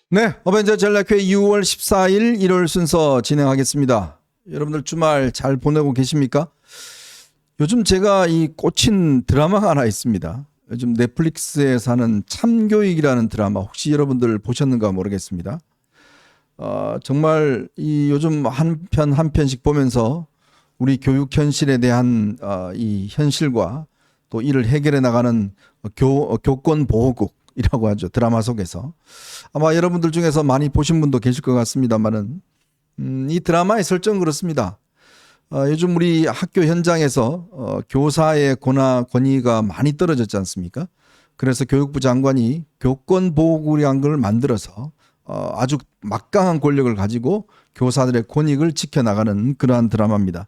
네, 어벤져 전략회 6월 14일 일요일 순서 진행하겠습니다. 여러분들 주말 잘 보내고 계십니까? 요즘 제가 이 꽂힌 드라마가 하나 있습니다. 요즘 넷플릭스에서 하는 참교육이라는 드라마 혹시 여러분들 보셨는가 모르겠습니다. 정말 이 요즘 한 편 한 편씩 보면서 우리 교육 현실에 대한 이 현실과 또 이를 해결해 나가는 교권 보호국이라고 하죠. 드라마 속에서. 아마 여러분들 중에서 많이 보신 분도 계실 것 같습니다만은 이 드라마의 설정은 그렇습니다. 요즘 우리 학교 현장에서 교사의 권위가 많이 떨어졌지 않습니까? 그래서 교육부 장관이 교권보호구라는 걸 만들어서 아주 막강한 권력을 가지고 교사들의 권익을 지켜나가는 그러한 드라마입니다.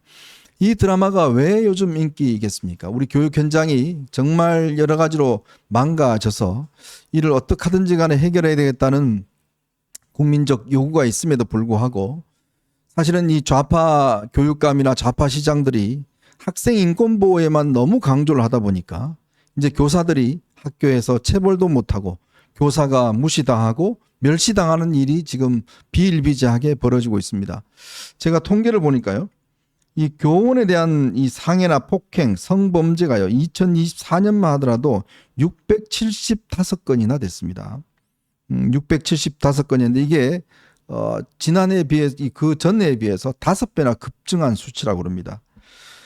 이 드라마가 왜 요즘 인기겠습니까? 우리 교육 현장이 정말 여러 가지로 망가져서 이를 어떻게 하든지 간에 해결해야 되겠다는 국민적 요구가 있음에도 불구하고 사실은 이 좌파 교육감이나 좌파 시장들이 학생 인권 보호에만 너무 강조를 하다 보니까 이제 교사들이 학교에서 체벌도 못하고 교사가 무시당하고 멸시당하는 일이 지금 비일비재하게 벌어지고 있습니다. 제가 통계를 보니까요. 이 교원에 대한 이 상해나 폭행, 성범죄가요. 2024년만 하더라도 675건이나 됐습니다. 675건인데 이게 지난해에 비해 그 전해에 비해서 5배나 급증한 수치라고 합니다.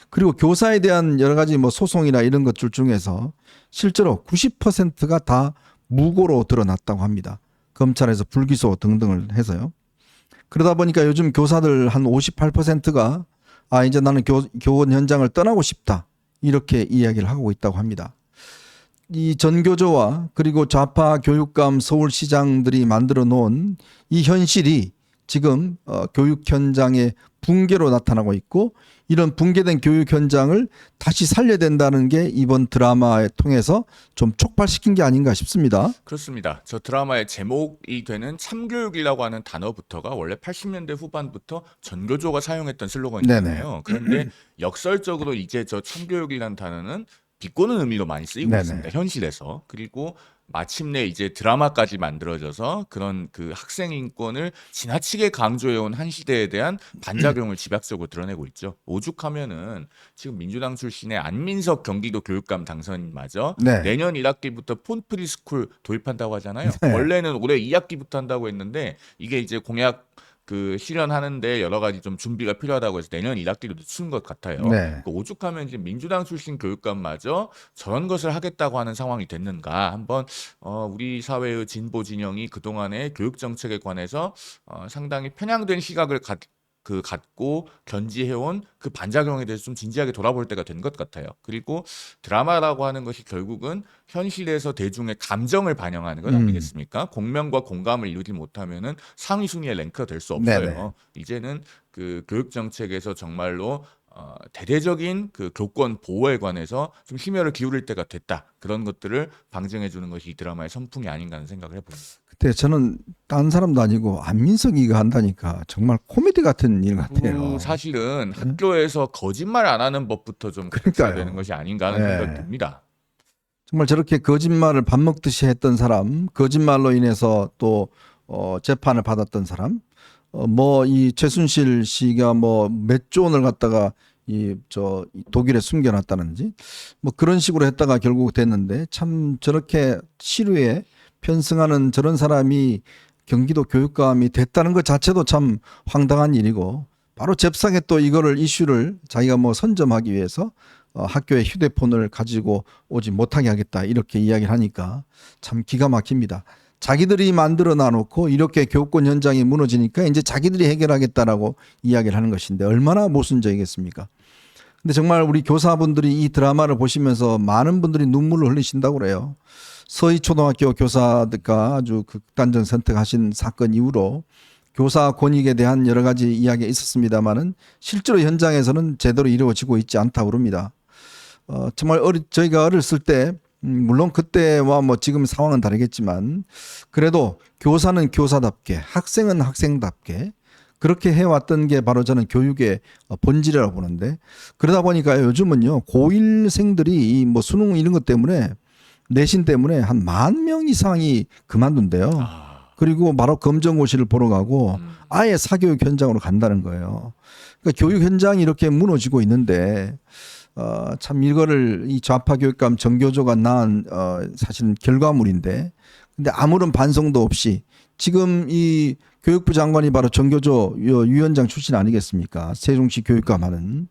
그리고 교사에 대한 여러 가지 뭐 소송이나 이런 것들 중에서 실제로 90%가 다 무고로 드러났다고 합니다. 검찰에서 불기소 등등을 해서요. 그러다 보니까 요즘 교사들 한 58%가 이제 나는 교원 현장을 떠나고 싶다. 이렇게 이야기를 하고 있다고 합니다. 이 전교조와 그리고 좌파 교육감 서울시장들이 만들어 놓은 이 현실이 지금 교육 현장의 붕괴로 나타나고 있고 이런 붕괴된 교육 현장을 다시 살려야 된다는 게 이번 드라마에 통해서 좀 촉발시킨 게 아닌가 싶습니다. 그렇습니다. 저 드라마의 제목이 되는 참교육이라고 하는 단어부터가 원래 80년대 후반부터 전교조가 사용했던 슬로건이잖아요. 그런데 역설적으로 이제 저 참교육이라는 단어는 비꼬는 의미로 많이 쓰이고 네네. 있습니다. 현실에서. 그리고 마침내 이제 드라마까지 만들어져서 그런 그 학생 인권을 지나치게 강조해온 한 시대에 대한 반작용을 집약적으로 드러내고 있죠. 오죽하면은 지금 민주당 출신의 안민석 경기도 교육감 당선인마저 네. 내년 1학기부터 폰프리스쿨 도입한다고 하잖아요. 네. 원래는 올해 2학기부터 한다고 했는데 이게 이제 공약 실현하는데 여러 가지 좀 준비가 필요하다고 해서 내년 1학기로 늦춘 것 같아요. 네. 오죽하면 이제 민주당 출신 교육감마저 저런 것을 하겠다고 하는 상황이 됐는가 한번 우리 사회의 진보 진영이 그동안의 교육 정책에 관해서 상당히 편향된 시각을 갖고 견지해온 그 반작용에 대해서 좀 진지하게 돌아볼 때가 된 것 같아요. 그리고 드라마라고 하는 것이 결국은 현실에서 대중의 감정을 반영하는 것 아니겠습니까? 공명과 공감을 이루지 못하면은 상위 순위의 랭크가 될 수 없어요. 네네. 이제는 그 교육 정책에서 정말로 대대적인 그 교권 보호에 관해서 좀 심혈을 기울일 때가 됐다. 그런 것들을 방증해 주는 것이 이 드라마의 선풍이 아닌가 하는 생각을 해봅니다. 그때 저는 딴 사람도 아니고 안민석이가 한다니까 정말 코미디 같은 일 같아요. 사실은 학교에서 거짓말 안 하는 법부터 좀 가르쳐야 되는 것이 아닌가 하는 네. 생각이 듭니다. 정말 저렇게 거짓말을 밥 먹듯이 했던 사람, 거짓말로 인해서 또 재판을 받았던 사람, 뭐 이 최순실 씨가 뭐 몇 조 원을 갖다가 이 독일에 숨겨놨다는지 뭐 그런 식으로 했다가 결국 됐는데 참 저렇게 시류에 편승하는 저런 사람이 경기도 교육감이 됐다는 것 자체도 참 황당한 일이고 바로 잽싸게 또 이거를 이슈를 자기가 뭐 선점하기 위해서 학교에 휴대폰을 가지고 오지 못하게 하겠다 이렇게 이야기를 하니까 참 기가 막힙니다. 자기들이 만들어 놔놓고 이렇게 교권 현장이 무너지니까 이제 자기들이 해결하겠다라고 이야기를 하는 것인데 얼마나 모순적이겠습니까? 근데 정말 우리 교사분들이 이 드라마를 보시면서 많은 분들이 눈물을 흘리신다고 그래요. 서희초등학교 교사가 아주 극단적 선택하신 사건 이후로 교사 권익에 대한 여러 가지 이야기가 있었습니다만은 실제로 현장에서는 제대로 이루어지고 있지 않다고 합니다. 정말 저희가 어렸을 때 물론 그때와 뭐 지금 상황은 다르겠지만 그래도 교사는 교사답게 학생은 학생답게 그렇게 해왔던 게 바로 저는 교육의 본질이라고 보는데 그러다 보니까 요즘은요 고1생들이 이 뭐 수능 이런 것 때문에 내신 때문에 한 10,000명 이상이 그만둔대요. 그리고 바로 검정고시를 보러 가고 아예 사교육 현장으로 간다는 거예요. 그러니까 교육 현장이 이렇게 무너지고 있는데 참 이거를 이 좌파 교육감 정교조가 낳은 사실은 결과물인데 근데 아무런 반성도 없이 지금 이 교육부 장관이 바로 정교조 위원장 출신 아니겠습니까? 세종시 교육감 하는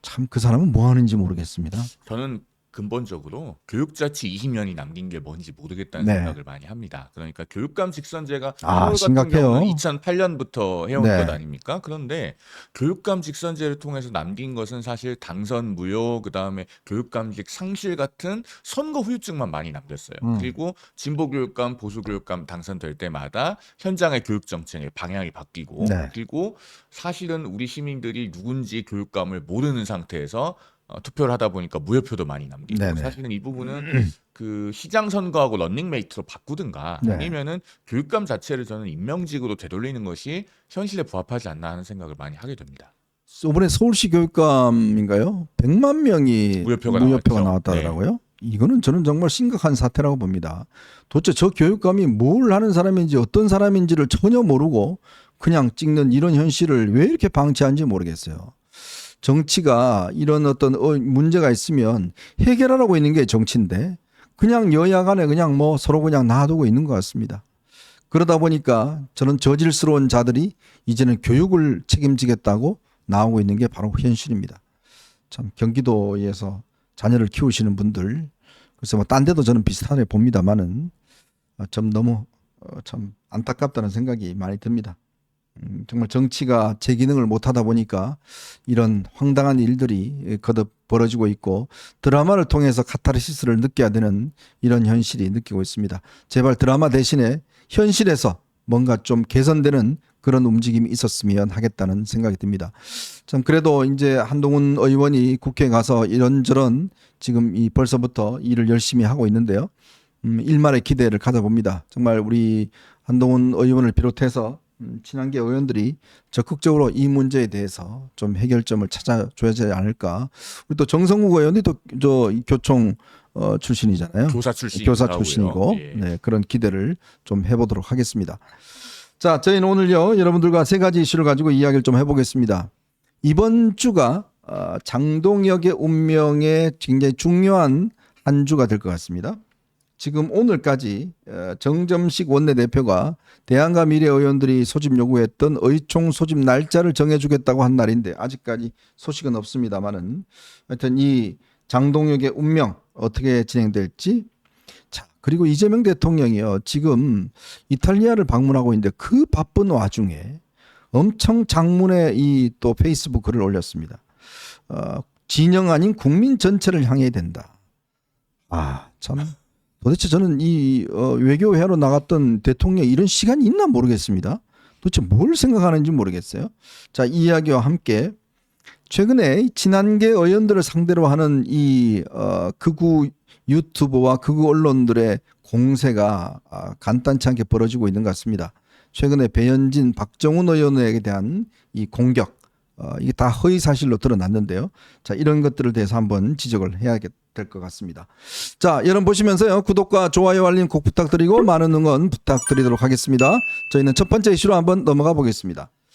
참 그 사람은 뭐 하는지 모르겠습니다. 저는 근본적으로 교육자치 20년이 남긴 게 뭔지 모르겠다는 네. 생각을 많이 합니다. 그러니까 교육감 직선제가 아, 서울 같은 심각해요. 경우는 2008년부터 해온 네. 것 아닙니까? 그런데 교육감 직선제를 통해서 남긴 것은 사실 당선 무효, 그다음에 교육감직 상실 같은 선거 후유증만 많이 남겼어요. 그리고 진보 교육감, 보수 교육감 당선될 때마다 현장의 교육 정책의 방향이 바뀌고 네. 그리고 사실은 우리 시민들이 누군지 교육감을 모르는 상태에서 투표를 하다 보니까 무효표도 많이 남기고 네네. 사실은 이 부분은 그 시장 선거하고 런닝메이트로 바꾸든가 네. 아니면은 교육감 자체를 저는 임명직으로 되돌리는 것이 현실에 부합하지 않나 하는 생각을 많이 하게 됩니다. 이번에 서울시 교육감인가요? 100만 명이 무효표가 무효표가 나왔죠. 나왔다더라고요. 이거는 저는 정말 심각한 사태라고 봅니다. 도대체 저 교육감이 뭘 하는 사람인지 어떤 사람인지를 전혀 모르고 그냥 찍는 이런 현실을 왜 이렇게 방치하는지 모르겠어요. 정치가 이런 어떤 문제가 있으면 해결하라고 있는 게 정치인데 그냥 여야 간에 그냥 뭐 서로 그냥 놔두고 있는 것 같습니다. 그러다 보니까 저는 저질스러운 자들이 이제는 교육을 책임지겠다고 나오고 있는 게 바로 현실입니다. 참 경기도에서 자녀를 키우시는 분들 그래서 뭐 딴 데도 저는 비슷하게 봅니다만은 좀 너무 참 안타깝다는 생각이 많이 듭니다. 정말 정치가 제 기능을 못하다 보니까 이런 황당한 일들이 거듭 벌어지고 있고 드라마를 통해서 카타르시스를 느껴야 되는 이런 현실이 느끼고 있습니다. 제발 드라마 대신에 현실에서 뭔가 좀 개선되는 그런 움직임이 있었으면 하겠다는 생각이 듭니다. 참 그래도 이제 한동훈 의원이 국회에 가서 이런저런 지금 이 벌써부터 일을 열심히 하고 있는데요. 일말의 기대를 가져봅니다. 정말 우리 한동훈 의원을 비롯해서 친한계 의원들이 적극적으로 이 문제에 대해서 좀 해결점을 찾아줘야 되지 않을까. 우리 또 정성국 의원이 또 저 교총 출신이잖아요. 교사 교사 출신이고 예. 네, 그런 기대를 좀 해보도록 하겠습니다. 자, 저희는 오늘요 여러분들과 세 가지 이슈를 가지고 이야기를 좀 해보겠습니다. 이번 주가 장동혁의 운명에 굉장히 중요한 한 주가 될 것 같습니다. 지금 오늘까지 정점식 원내대표가 대안과 미래 의원들이 소집 요구했던 의총 소집 날짜를 정해주겠다고 한 날인데 아직까지 소식은 없습니다만은 하여튼 이 장동혁의 운명 어떻게 진행될지. 자, 그리고 이재명 대통령이요 지금 이탈리아를 방문하고 있는데 그 바쁜 와중에 엄청 장문의 이 또 페이스북 글을 올렸습니다. 진영 아닌 국민 전체를 향해야 된다. 아, 참. 도대체 저는 이 외교회화로 나갔던 대통령이 이런 시간이 있나 모르겠습니다. 도대체 뭘 생각하는지 모르겠어요. 자, 이 이야기와 함께 최근에 친한계 의원들을 상대로 하는 이 극우 유튜버와 극우 언론들의 공세가 간단치 않게 벌어지고 있는 것 같습니다. 최근에 배현진, 박정훈 의원에게 대한 이 공격 이게 다 허위 사실로 드러났는데요. 자, 이런 것들을 대해서 한번 지적을 해야 될 것 같습니다. 자, 여러분 보시면서요 구독과 좋아요 알림 꼭 부탁드리고 많은 응원 부탁드리도록 하겠습니다. 저희는 첫 번째 이슈로 한번 넘어가 보겠습니다.